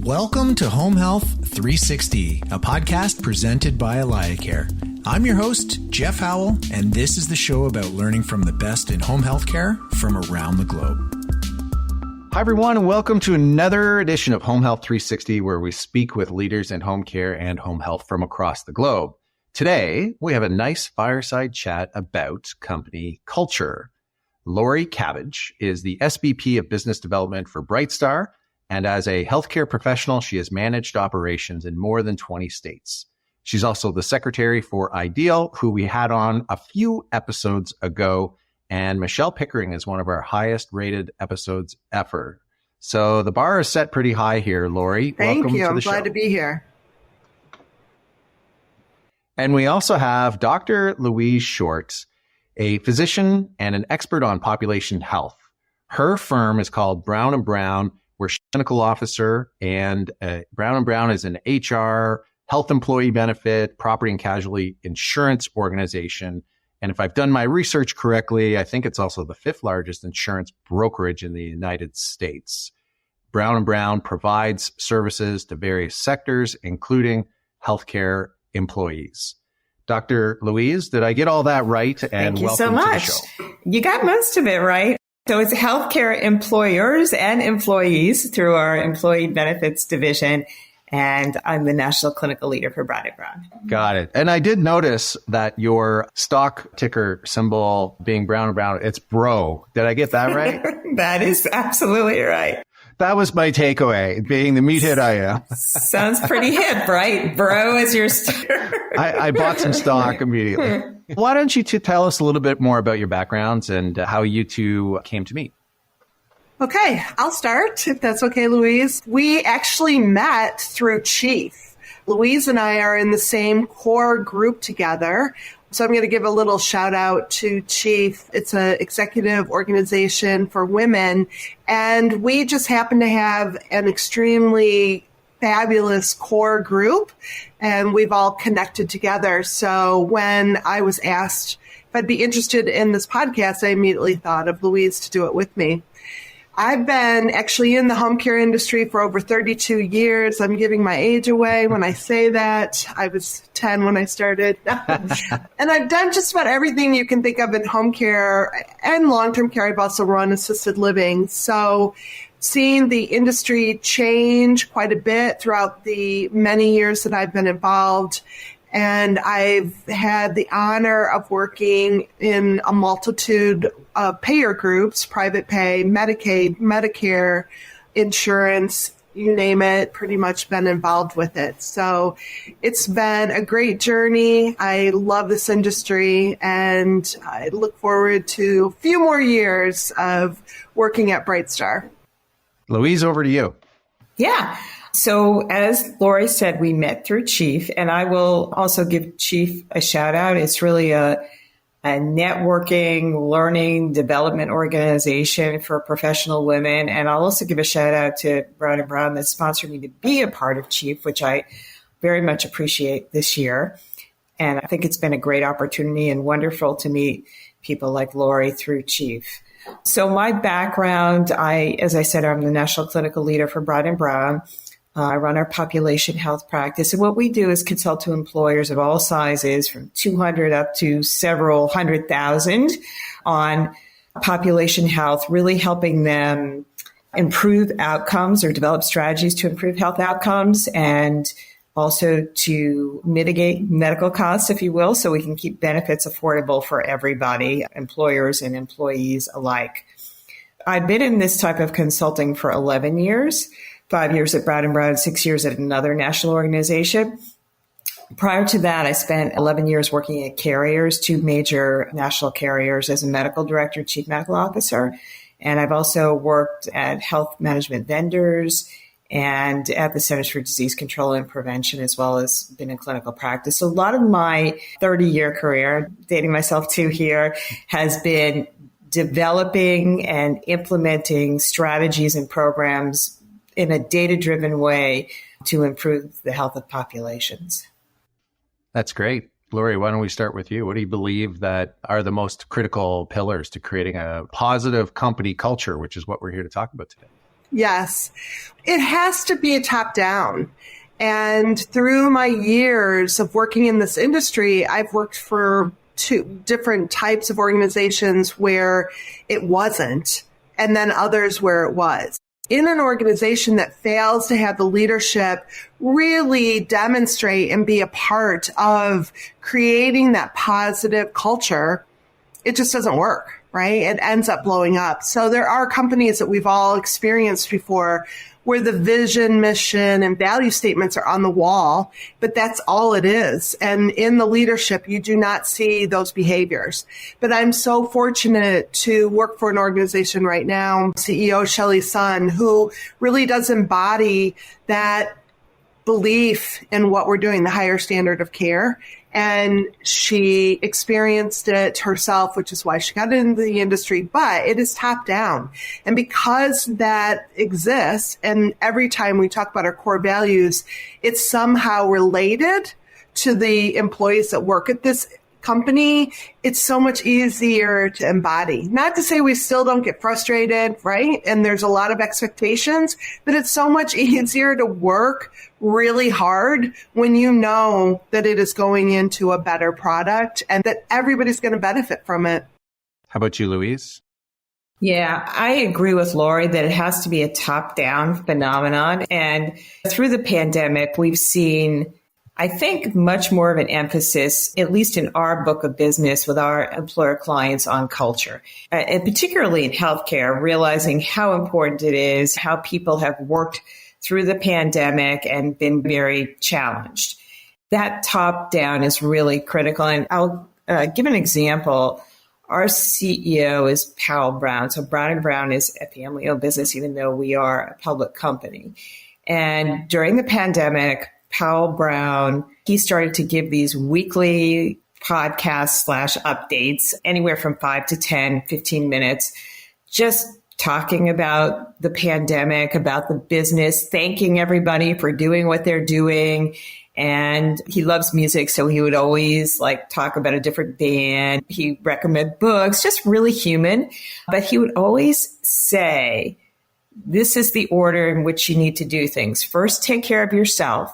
Welcome to Home Health 360, a podcast presented by AlayaCare. I'm your host, Jeff Howell, and this is the show about learning from the best in home health care from around the globe. Hi, everyone, and welcome to another edition of Home Health 360, where we speak with leaders in home care and home health from across the globe. Today, we have a nice fireside chat about company culture. Louise Cabbage is the SVP of Business Development for Brightstar, and as a healthcare professional, she has managed operations in more than 20 states. She's also the secretary for Ideal, who we had on a few episodes ago, and Michelle Pickering is one of our highest rated episodes ever. So the bar is set pretty high here, Louise. Thank you. I'm glad to be here. And we also have Dr. Louise Short, a physician and an expert on population health. Her firm is called Brown & Brown. We're clinical officer, and Brown & Brown is an HR, health employee benefit, property and casualty insurance organization. And if I've done my research correctly, I think it's also the fifth largest insurance brokerage in the United States. Brown & Brown provides services to various sectors, including healthcare employees. Dr. Louise, did I get all that right? And Thank you welcome so much. to the show. You got most of it right. So it's healthcare employers and employees through our employee benefits division. And I'm the national clinical leader for Brown & Brown. Got it. And I did notice that your stock ticker symbol being Brown & Brown, it's BRO. Did I get that right? That is absolutely right. That was my takeaway, being the meathead I am. Sounds pretty hip, right? Bro is your I bought some stock immediately. Why don't you tell us a little bit more about your backgrounds and how you two came to meet? Okay, I'll start, if that's okay, Louise. We actually met through Chief. Louise and I are in the same core group together. So I'm going to give a little shout out to Chief. It's an executive organization for women. And we just happen to have an extremely fabulous core group, and we've all connected together. So when I was asked if I'd be interested in this podcast, I immediately thought of Louise to do it with me. I've been actually in the home care industry for over 32 years. I'm giving my age away when I say that. I was 10 when I started. And I've done just about everything you can think of in home care and long-term care. I've also run assisted living. So seeing the industry change quite a bit throughout the many years that I've been involved. And I've had the honor of working in a multitude of payer groups, private pay, Medicaid, Medicare, insurance, you name it, pretty much been involved with it. So it's been a great journey. I love this industry, and I look forward to a few more years of working at Brightstar. Louise, over to you. Yeah. So as Lori said, we met through Chief, and I will also give Chief a shout out. It's really a networking, learning, development organization for professional women. And I'll also give a shout out to Brown & Brown that sponsored me to be a part of Chief, which I very much appreciate this year. And I think it's been a great opportunity and wonderful to meet people like Lori through Chief. So my background, as I said, I'm the national clinical leader for Brown & Brown. I run our population health practice. And what we do is consult to employers of all sizes, from 200 up to several 100,000, on population health, really helping them improve outcomes or develop strategies to improve health outcomes, and also to mitigate medical costs, if you will, so we can keep benefits affordable for everybody, employers and employees alike. I've been in this type of consulting for 11 years. 5 years at Brown & Brown, 6 years at another national organization. Prior to that, I spent 11 years working at carriers, 2 major national carriers, as a medical director, chief medical officer. And I've also worked at health management vendors and at the Centers for Disease Control and Prevention, as well as been in clinical practice. So a lot of my 30-year career, dating myself to here, has been developing and implementing strategies and programs in a data-driven way to improve the health of populations. That's great. Lori, why don't we start with you? What do you believe that are the most critical pillars to creating a positive company culture, which is what we're here to talk about today? Yes. It has to be a top down. And through my years of working in this industry, I've worked for two different types of organizations where it wasn't, and then others where it was. In an organization that fails to have the leadership really demonstrate and be a part of creating that positive culture, it just doesn't work, right? It ends up blowing up. So there are companies that we've all experienced before where the vision, mission, and value statements are on the wall, but that's all it is. And in the leadership, you do not see those behaviors. But I'm so fortunate to work for an organization right now, CEO Shelley Sun, who really does embody that belief in what we're doing, the higher standard of care. And she experienced it herself, which is why she got into the industry, but it is top down. And because that exists, and every time we talk about our core values, it's somehow related to the employees that work at this company, it's so much easier to embody. Not to say we still don't get frustrated, right? And there's a lot of expectations, but it's so much easier to work really hard when you know that it is going into a better product and that everybody's going to benefit from it. How about you, Louise? Yeah, I agree with Lori that it has to be a top-down phenomenon. And through the pandemic, we've seen, I think, much more of an emphasis, at least in our book of business with our employer clients, on culture, and particularly in healthcare, realizing how important it is, how people have worked through the pandemic and been very challenged. That top down is really critical. And I'll give an example. Our CEO is Powell Brown. So Brown & Brown is a family-owned business, even though we are a public company. And during the pandemic, Powell Brown, he started to give these weekly podcasts / updates, anywhere from 5 to 10, 15 minutes, just talking about the pandemic, about the business, thanking everybody for doing what they're doing. And he loves music, so he would always talk about a different band. He recommended books, just really human. But he would always say, this is the order in which you need to do things. First, take care of yourself.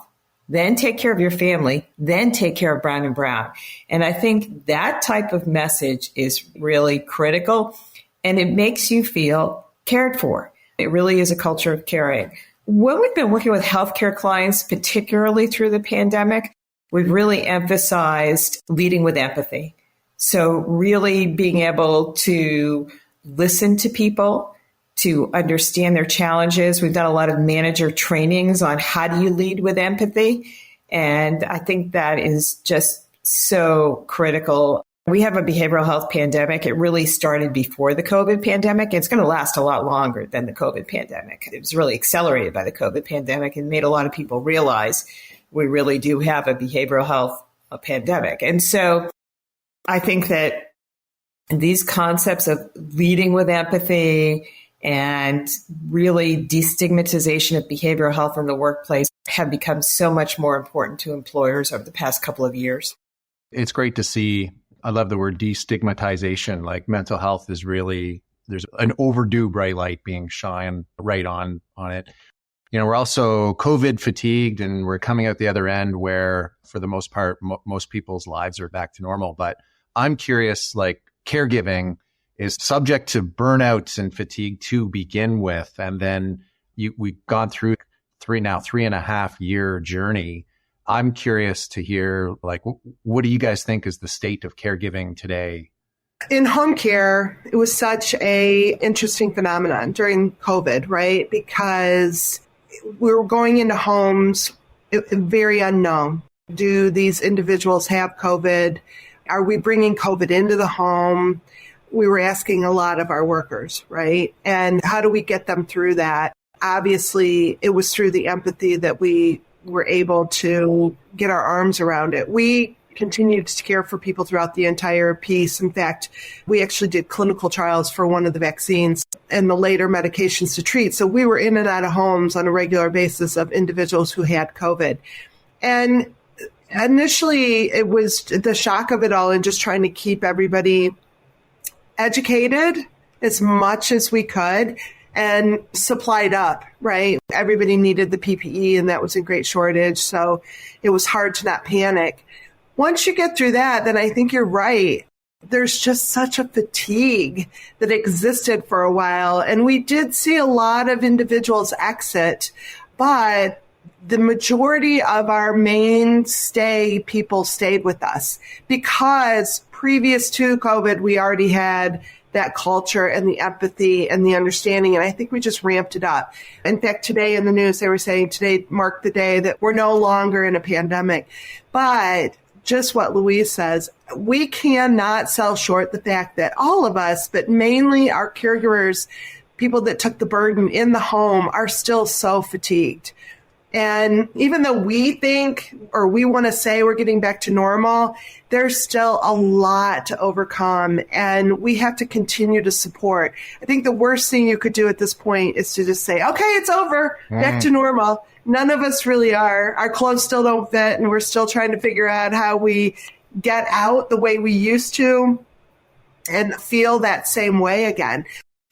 Then take care of your family, then take care of Brown & Brown. And I think that type of message is really critical, and it makes you feel cared for. It really is a culture of caring. When we've been working with healthcare clients, particularly through the pandemic, we've really emphasized leading with empathy. So really being able to listen to people, to understand their challenges. We've done a lot of manager trainings on how do you lead with empathy. And I think that is just so critical. We have a behavioral health pandemic. It really started before the COVID pandemic. It's going to last a lot longer than the COVID pandemic. It was really accelerated by the COVID pandemic and made a lot of people realize we really do have a behavioral health pandemic. And so I think that these concepts of leading with empathy and really destigmatization of behavioral health in the workplace have become so much more important to employers over the past couple of years. It's great to see. I love the word destigmatization. Like mental health is really, there's an overdue bright light being shined right on it. You know, we're also COVID fatigued and we're coming out the other end where for the most part, most people's lives are back to normal. But I'm curious, caregiving is subject to burnouts and fatigue to begin with. And then we've gone through 3.5 year journey. I'm curious to hear, what do you guys think is the state of caregiving today? In home care, it was such a interesting phenomenon during COVID, right? Because we were going into homes, very unknown. Do these individuals have COVID? Are we bringing COVID into the home? We were asking a lot of our workers, right? And how do we get them through that? Obviously, it was through the empathy that we were able to get our arms around it. We continued to care for people throughout the entire piece. In fact, we actually did clinical trials for one of the vaccines and the later medications to treat. So we were in and out of homes on a regular basis of individuals who had COVID. And initially, it was the shock of it all and just trying to keep everybody educated as much as we could. and supplied up, right? Everybody needed the PPE and that was in great shortage. So it was hard to not panic. Once you get through that, then I think you're right. There's just such a fatigue that existed for a while. And we did see a lot of individuals exit, but the majority of our mainstay people stayed with us because previous to COVID, we already had that culture and the empathy and the understanding. And I think we just ramped it up. In fact, today in the news, they were saying today marked the day that we're no longer in a pandemic. But just what Louise says, we cannot sell short the fact that all of us, but mainly our caregivers, people that took the burden in the home, are still so fatigued. And even though we think or we want to say we're getting back to normal, there's still a lot to overcome and we have to continue to support. I think the worst thing you could do at this point is to just say, okay, it's over, back to normal. None of us really are. Our clothes still don't fit and we're still trying to figure out how we get out the way we used to and feel that same way again.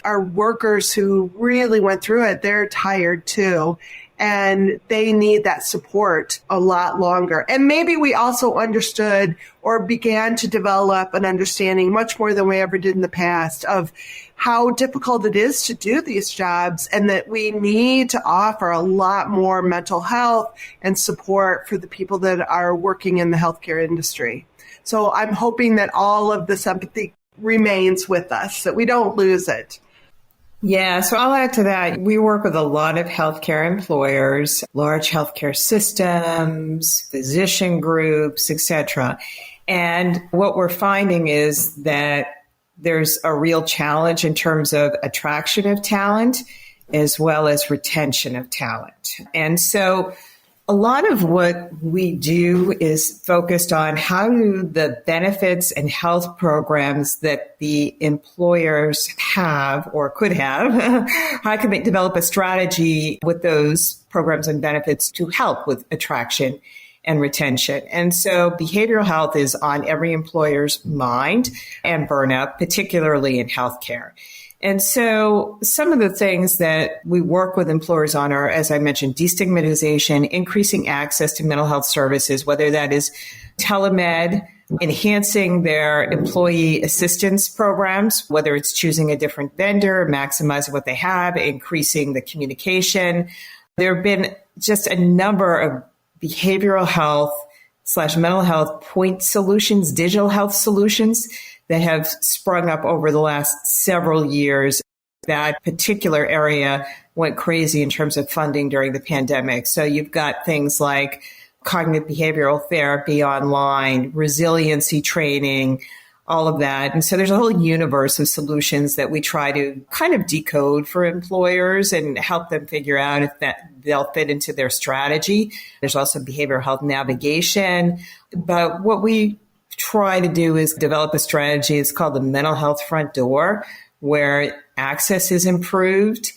Our workers who really went through it, they're tired too. And they need that support a lot longer. And maybe we also understood or began to develop an understanding much more than we ever did in the past of how difficult it is to do these jobs and that we need to offer a lot more mental health and support for the people that are working in the healthcare industry. So I'm hoping that all of this empathy remains with us, that we don't lose it. Yeah, so I'll add to that. We work with a lot of healthcare employers, large healthcare systems, physician groups, etc. And what we're finding is that there's a real challenge in terms of attraction of talent as well as retention of talent. And so a lot of what we do is focused on how do the benefits and health programs that the employers have or could have, how can they develop a strategy with those programs and benefits to help with attraction and retention. And so behavioral health is on every employer's mind and burnout, particularly in healthcare. And so some of the things that we work with employers on are, as I mentioned, destigmatization, increasing access to mental health services, whether that is telemed, enhancing their employee assistance programs, whether it's choosing a different vendor, maximizing what they have, increasing the communication. There have been just a number of behavioral health / mental health point solutions, digital health solutions that have sprung up over the last several years. That particular area went crazy in terms of funding during the pandemic. So you've got things like cognitive behavioral therapy online, resiliency training, all of that. And so there's a whole universe of solutions that we try to kind of decode for employers and help them figure out if that they'll fit into their strategy. There's also behavioral health navigation. But what we try to do is develop a strategy. It's called the mental health front door, where access is improved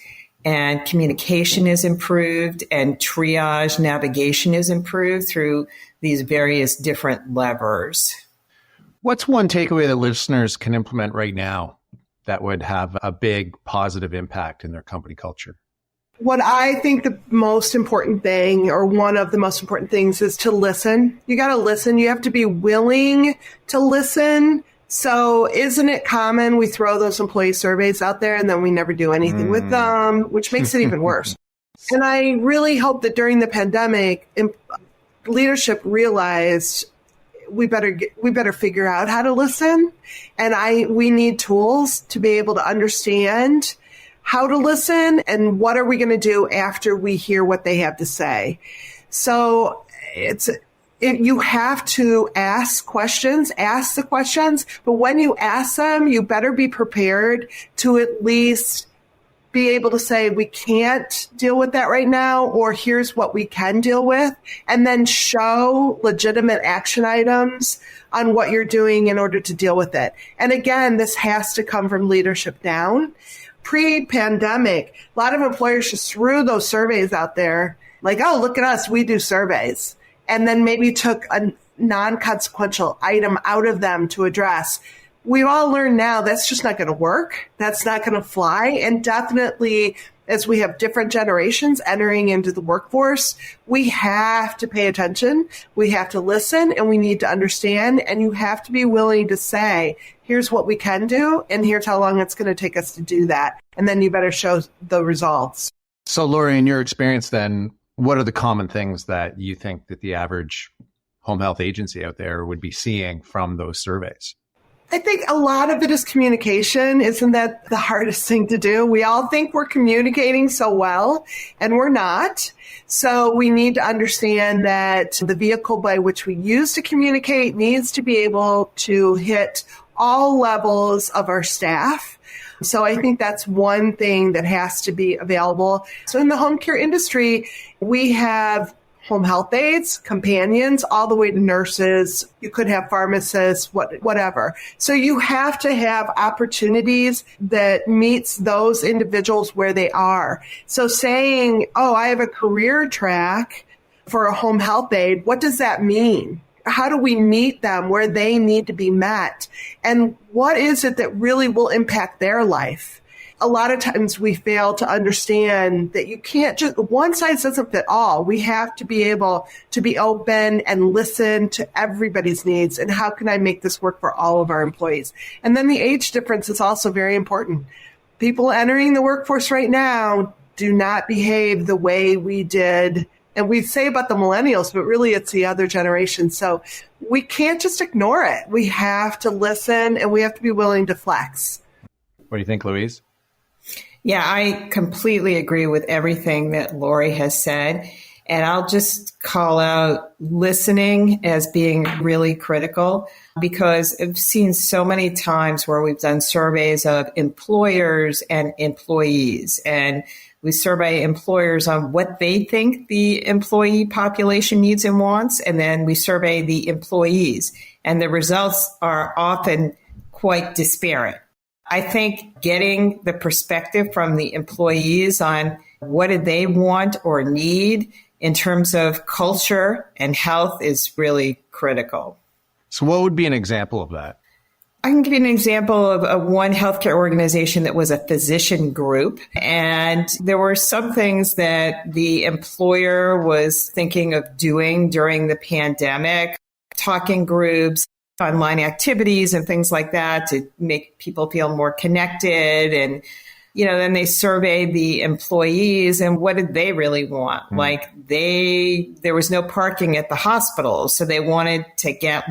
and communication is improved and triage navigation is improved through these various different levers. What's one takeaway that listeners can implement right now that would have a big positive impact in their company culture? What I think the most important thing, or one of the most important things, is to listen. You got to listen. You have to be willing to listen. So isn't it common we throw those employee surveys out there and then we never do anything with them, which makes it even worse. And I really hope that during the pandemic, leadership realized we better figure out how to listen. And we need tools to be able to understand how to listen and what are we going to do after we hear what they have to say. So you have to ask the questions, but when you ask them, you better be prepared to at least be able to say, we can't deal with that right now, or here's what we can deal with, and then show legitimate action items on what you're doing in order to deal with it. And again, this has to come from leadership down. Pre-pandemic, a lot of employers just threw those surveys out there like, oh, look at us, we do surveys. And then maybe took a non-consequential item out of them to address. we've all learned now that's just not going to work. That's not going to fly. And definitely, as we have different generations entering into the workforce, we have to pay attention. We have to listen, and we need to understand. And you have to be willing to say, here's what we can do, and here's how long it's going to take us to do that. And then you better show the results. So, Lori, in your experience then, what are the common things that you think that the average home health agency out there would be seeing from those surveys? I think a lot of it is communication. Isn't that the hardest thing to do? We all think we're communicating so well, and we're not. So we need to understand that the vehicle by which we use to communicate needs to be able to hit all levels of our staff. So I think that's one thing that has to be available. So in the home care industry, we have home health aides, companions, all the way to nurses. You could have pharmacists, whatever. So you have to have opportunities that meets those individuals where they are. So saying, oh, I have a career track for a home health aide, what does that mean? How do we meet them where they need to be met? And what is it that really will impact their life? A lot of times we fail to understand that you can't just, one size doesn't fit all. We have to be able to be open and listen to everybody's needs. And how can I make this work for all of our employees? And then the age difference is also very important. People entering the workforce right now do not behave the way we did. And we say about the millennials, but really it's the other generation. So we can't just ignore it. We have to listen, and we have to be willing to flex. What do you think, Louise? Yeah, I completely agree with everything that Lori has said. And I'll just call out listening as being really critical, because I've seen so many times where we've done surveys of employers and employees, and we survey employers on what they think the employee population needs and wants, and then we survey the employees, and the results are often quite disparate. I think getting the perspective from the employees on what do they want or need in terms of culture and health is really critical. So what would be an example of that? I can give you an example of one healthcare organization that was a physician group. And there were some things that the employer was thinking of doing during the pandemic, talking groups, online activities and things like that to make people feel more connected. And, then they surveyed the employees, and what did they really want? There was no parking at the hospital. So they wanted to get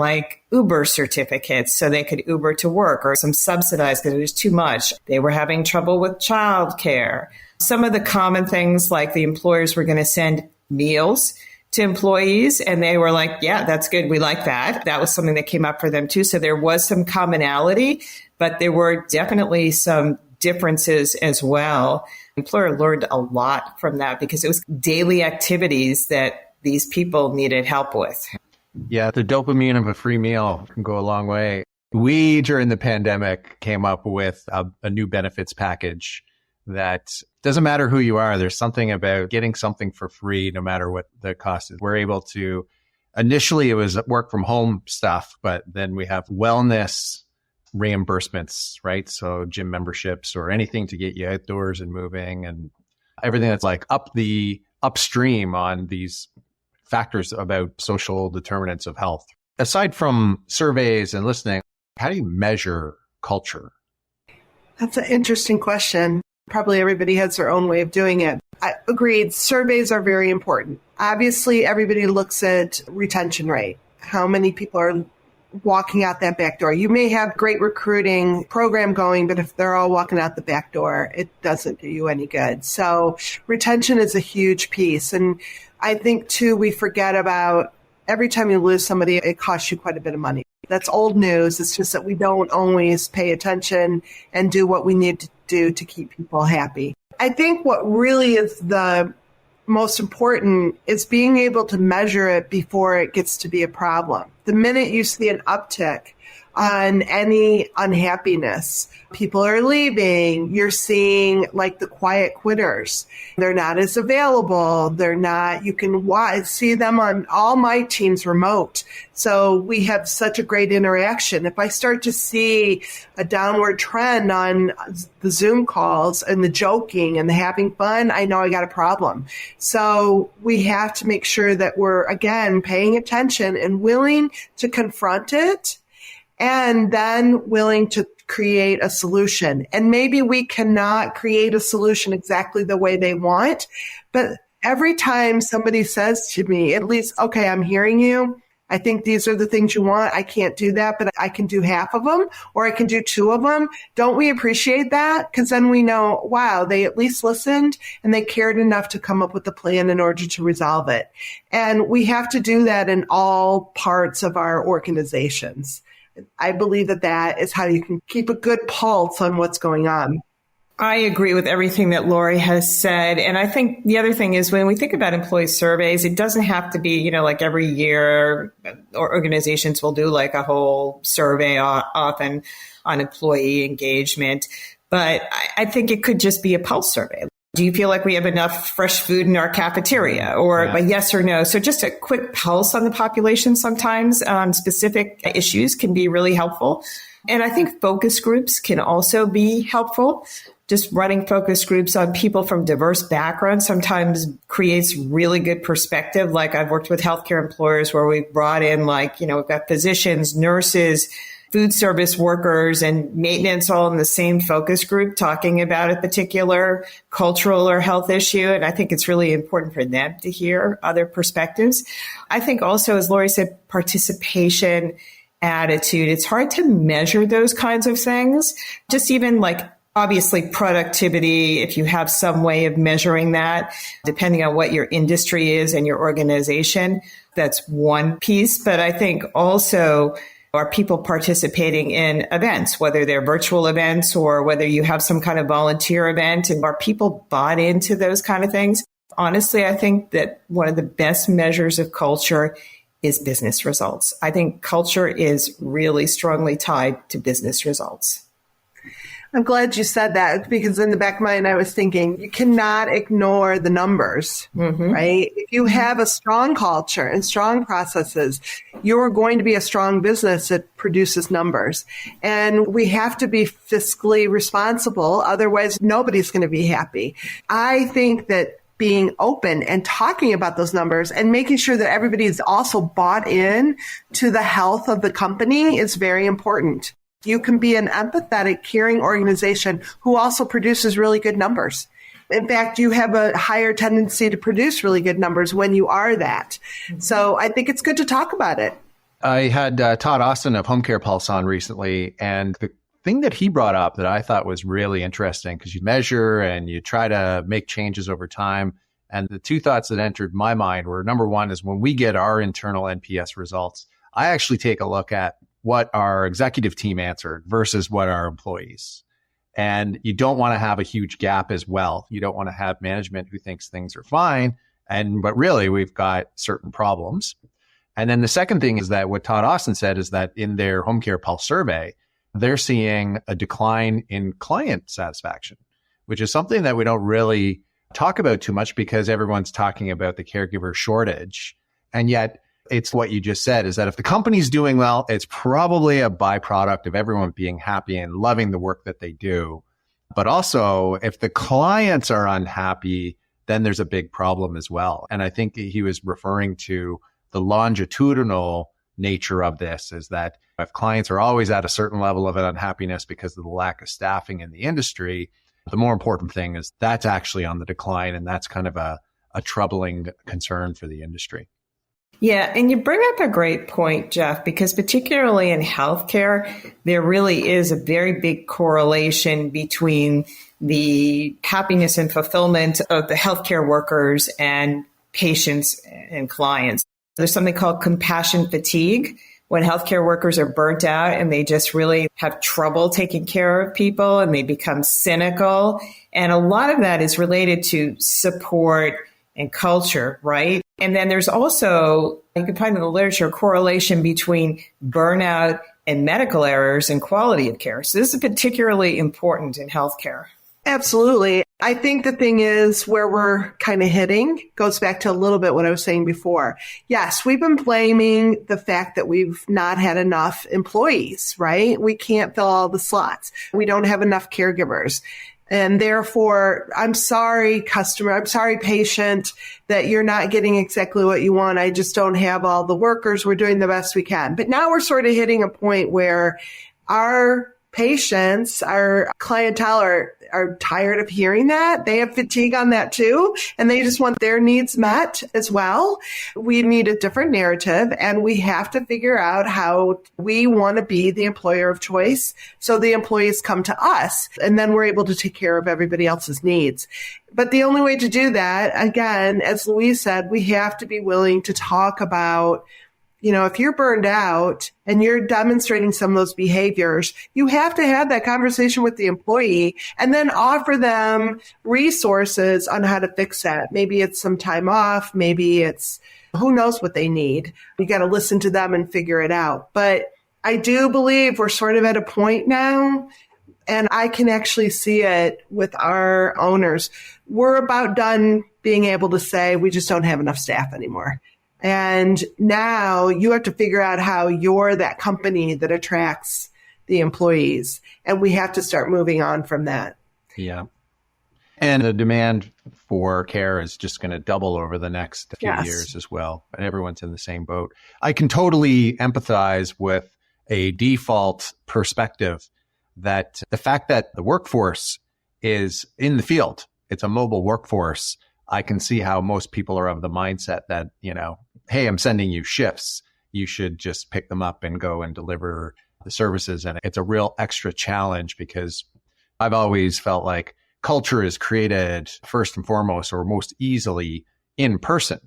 Uber certificates so they could Uber to work, or some subsidized because it was too much. They were having trouble with childcare. Some of the common things, like the employers were going to send meals to employees, and they were like, yeah, that's good. We like that. That was something that came up for them too. So there was some commonality, but there were definitely some differences as well. The employer learned a lot from that because it was daily activities that these people needed help with. Yeah, the dopamine of a free meal can go a long way. We, during the pandemic, came up with a new benefits package that doesn't matter who you are. There's something about getting something for free, no matter what the cost is. We're able to, initially it was work from home stuff, but then we have wellness reimbursements, right? So gym memberships or anything to get you outdoors and moving, and everything that's upstream on these factors about social determinants of health. Aside from surveys and listening, how do you measure culture? That's an interesting question. Probably everybody has their own way of doing it. I agreed. Surveys are very important. Obviously, everybody looks at retention rate. How many people are walking out that back door? You may have great recruiting program going, but if they're all walking out the back door, it doesn't do you any good. So retention is a huge piece. And I think too, we forget about every time you lose somebody, it costs you quite a bit of money. That's old news. It's just that we don't always pay attention and do what we need to do to keep people happy. I think what really is the most important is being able to measure it before it gets to be a problem. The minute you see an uptick on any unhappiness. People are leaving. You're seeing like the quiet quitters. They're not as available. You can see them on all my teams remote. So we have such a great interaction. If I start to see a downward trend on the Zoom calls and the joking and the having fun, I know I got a problem. So we have to make sure that we're, again, paying attention and willing to confront it, and then willing to create a solution. And maybe we cannot create a solution exactly the way they want, but every time somebody says to me, at least, okay, I'm hearing you. I think these are the things you want. I can't do that, but I can do half of them, or I can do 2 of them. Don't we appreciate that? Because then we know, wow, they at least listened and they cared enough to come up with a plan in order to resolve it. And we have to do that in all parts of our organizations. I believe that is how you can keep a good pulse on what's going on. I agree with everything that Lori has said. And I think the other thing is when we think about employee surveys, it doesn't have to be, like every year or organizations will do like a whole survey often on employee engagement. But I think it could just be a pulse survey. Do you feel like we have enough fresh food in our cafeteria, or a yes or no? So just a quick pulse on the population sometimes on specific issues can be really helpful. And I think focus groups can also be helpful. Just running focus groups on people from diverse backgrounds sometimes creates really good perspective. Like I've worked with healthcare employers where we've brought in we've got physicians, nurses, food service workers, and maintenance all in the same focus group talking about a particular cultural or health issue. And I think it's really important for them to hear other perspectives. I think also, as Lori said, participation, attitude. It's hard to measure those kinds of things. Just even obviously productivity, if you have some way of measuring that, depending on what your industry is and your organization, that's one piece. But I think also, are people participating in events, whether they're virtual events or whether you have some kind of volunteer event, and are people bought into those kind of things? Honestly, I think that one of the best measures of culture is business results. I think culture is really strongly tied to business results. I'm glad you said that, because in the back of my mind, I was thinking you cannot ignore the numbers, right? If you have a strong culture and strong processes, you're going to be a strong business that produces numbers. And we have to be fiscally responsible. Otherwise, nobody's going to be happy. I think that being open and talking about those numbers and making sure that everybody is also bought in to the health of the company is very important. You can be an empathetic, caring organization who also produces really good numbers. In fact, you have a higher tendency to produce really good numbers when you are that. So I think it's good to talk about it. I had Todd Austin of Home Care Pulse on recently, and the thing that he brought up that I thought was really interesting, because you measure and you try to make changes over time. And the 2 thoughts that entered my mind were, number one is when we get our internal NPS results, I actually take a look at what our executive team answered versus what our employees. And you don't want to have a huge gap as well. You don't want to have management who thinks things are fine, but really we've got certain problems. And then the second thing is that what Todd Austin said is that in their Home Care Pulse survey, they're seeing a decline in client satisfaction, which is something that we don't really talk about too much because everyone's talking about the caregiver shortage. And yet it's what you just said, is that if the company's doing well, it's probably a byproduct of everyone being happy and loving the work that they do. But also, if the clients are unhappy, then there's a big problem as well. And I think he was referring to the longitudinal nature of this, is that if clients are always at a certain level of unhappiness because of the lack of staffing in the industry, the more important thing is that's actually on the decline. And that's kind of a troubling concern for the industry. Yeah, and you bring up a great point, Jeff, because particularly in healthcare, there really is a very big correlation between the happiness and fulfillment of the healthcare workers and patients and clients. There's something called compassion fatigue, when healthcare workers are burnt out and they just really have trouble taking care of people and they become cynical. And a lot of that is related to support and culture, right? And then there's also, you can find in the literature, a correlation between burnout and medical errors in quality of care. So this is particularly important in healthcare. Absolutely. I think the thing is where we're kind of hitting goes back to a little bit what I was saying before. Yes, we've been blaming the fact that we've not had enough employees, right? We can't fill all the slots. We don't have enough caregivers. And therefore, I'm sorry, customer, I'm sorry, patient, that you're not getting exactly what you want. I just don't have all the workers. We're doing the best we can. But now we're sort of hitting a point where our patients, our clientele are tired of hearing that. They have fatigue on that too, and they just want their needs met as well. We need a different narrative, and we have to figure out how we want to be the employer of choice so the employees come to us, and then we're able to take care of everybody else's needs. But the only way to do that, again, as Louise said, we have to be willing to talk about, if you're burned out and you're demonstrating some of those behaviors, you have to have that conversation with the employee and then offer them resources on how to fix that. Maybe it's some time off. Maybe it's who knows what they need. You got to listen to them and figure it out. But I do believe we're sort of at a point now, and I can actually see it with our owners. We're about done being able to say we just don't have enough staff anymore. And now you have to figure out how you're that company that attracts the employees. And we have to start moving on from that. Yeah. And the demand for care is just going to double over the next few years as well. And everyone's in the same boat. I can totally empathize with a default perspective that the fact that the workforce is in the field, it's a mobile workforce. I can see how most people are of the mindset that, hey, I'm sending you shifts. You should just pick them up and go and deliver the services. And it's a real extra challenge because I've always felt like culture is created first and foremost or most easily in person,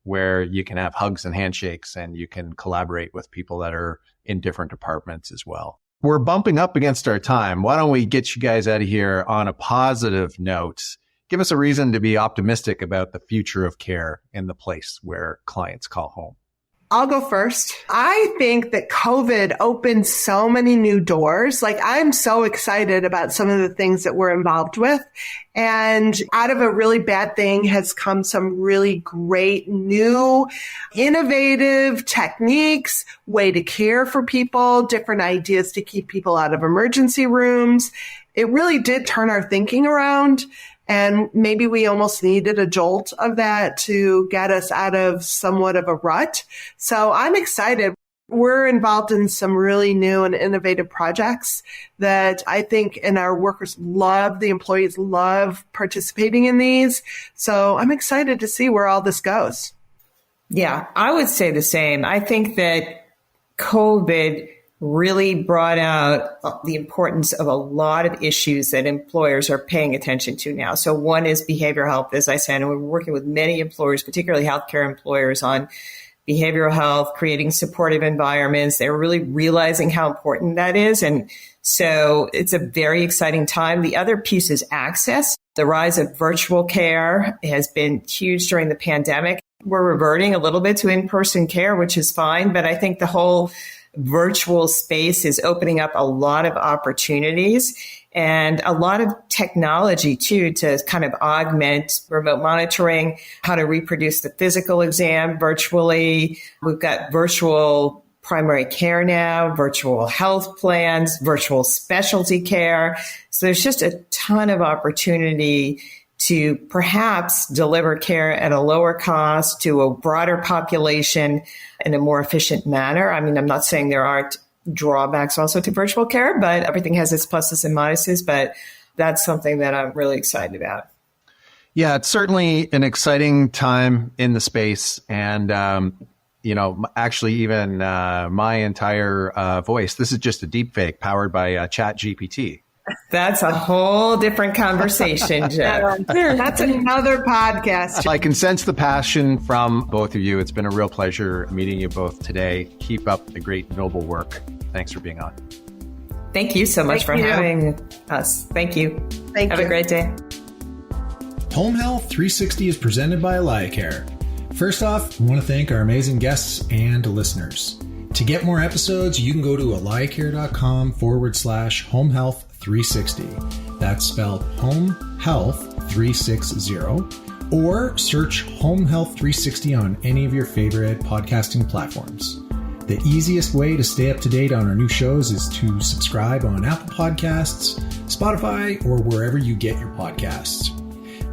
where you can have hugs and handshakes and you can collaborate with people that are in different departments as well. We're bumping up against our time. Why don't we get you guys out of here on a positive note? Give us a reason to be optimistic about the future of care in the place where clients call home. I'll go first. I think that COVID opened so many new doors. I'm so excited about some of the things that we're involved with. And out of a really bad thing has come some really great new innovative techniques, way to care for people, different ideas to keep people out of emergency rooms. It really did turn our thinking around. And maybe we almost needed a jolt of that to get us out of somewhat of a rut. So I'm excited. We're involved in some really new and innovative projects that I think and our workers love, the employees love participating in these. So I'm excited to see where all this goes. Yeah, I would say the same. I think that COVID really brought out the importance of a lot of issues that employers are paying attention to now. So one is behavioral health, as I said, and we're working with many employers, particularly healthcare employers, on behavioral health, creating supportive environments. They're really realizing how important that is. And so it's a very exciting time. The other piece is access. The rise of virtual care has been huge during the pandemic. We're reverting a little bit to in-person care, which is fine, but I think the whole virtual space is opening up a lot of opportunities and a lot of technology too to kind of augment remote monitoring, how to reproduce the physical exam virtually. We've got virtual primary care now, virtual health plans, virtual specialty care. So there's just a ton of opportunity to perhaps deliver care at a lower cost to a broader population in a more efficient manner. I mean, I'm not saying there aren't drawbacks also to virtual care, but everything has its pluses and minuses. But that's something that I'm really excited about. Yeah, it's certainly an exciting time in the space. And, actually even my entire voice, this is just a deep fake powered by Chat GPT. That's a whole different conversation, Jeff. That's another podcast. I can sense the passion from both of you. It's been a real pleasure meeting you both today. Keep up the great, noble work. Thanks for being on. Thank you so much for having us. Thank you. Have a great day. Home Health 360 is presented by AlayaCare. First off, we want to thank our amazing guests and listeners. To get more episodes, you can go to alliacare.com/home health 360. That's spelled home health 360, or search Home Health 360 on any of your favorite podcasting platforms. The easiest way to stay up to date on our new shows is to subscribe on Apple Podcasts, Spotify, or wherever you get your podcasts.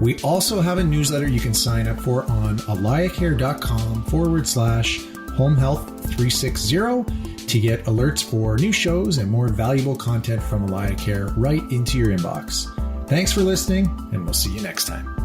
We also have a newsletter you can sign up for on alliacare.com/home health 360 to get alerts for new shows and more valuable content from Allia Care right into your inbox. Thanks for listening, and we'll see you next time.